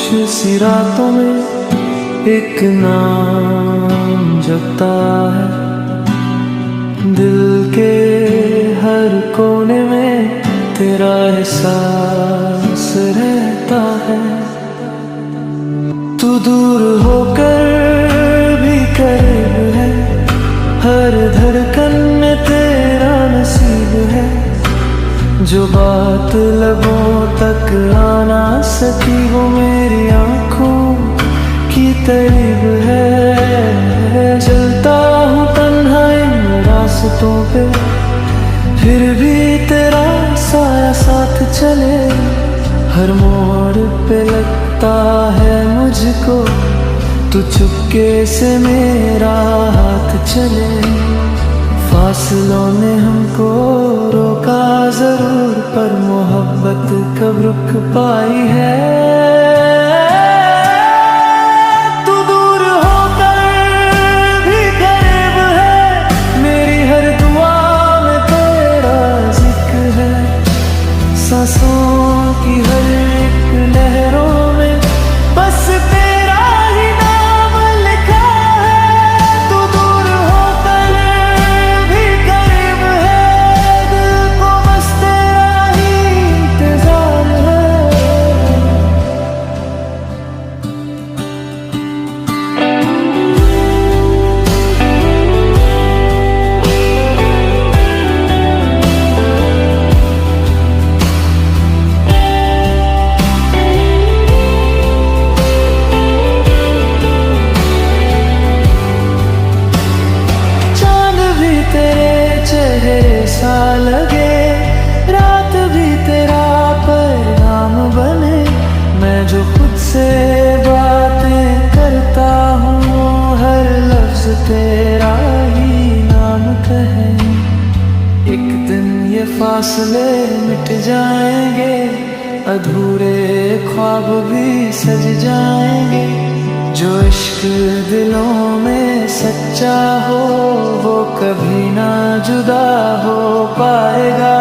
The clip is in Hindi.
सी रातों में एक नाम जपता है, दिल के हर कोने में तेरा एहसास रहता है। तू दूर होकर भी करीब है, हर धड़कन में तेरा नसीब है। जो बात लबों तक आ ना सकी वो मेरी आंखों की तरीब है। चलता हूँ तन्हा इन रास्तों पे, फिर भी तेरा साया साथ चले। हर मोड़ पे लगता है मुझको तू चुपके से मेरा हाथ चले। फासलों ने हमको रोका जरूर, पर मोहब्बत कब रुक पाई है। तू दूर होकर भी करीब है, मेरी हर दुआ में तेरा जिक्र है। सांसों की हर एक लहरों में बस तेरा ही नाम लिखा है। तू दूर होकर भी करीब है, दिल को बस तेरा ही इंतजार है। चेहरे सा लगे, रात भी तेरा पैगाम बने। मैं जो खुद से बातें करता हूँ, हर लफ्ज तेरा ही नाम कहे। एक दिन ये फासले मिट जाएंगे, अधूरे ख्वाब भी सज जाएंगे। जो इश्क दिलों में सच्चा हो वो कभी ना जुदा हो पाएगा।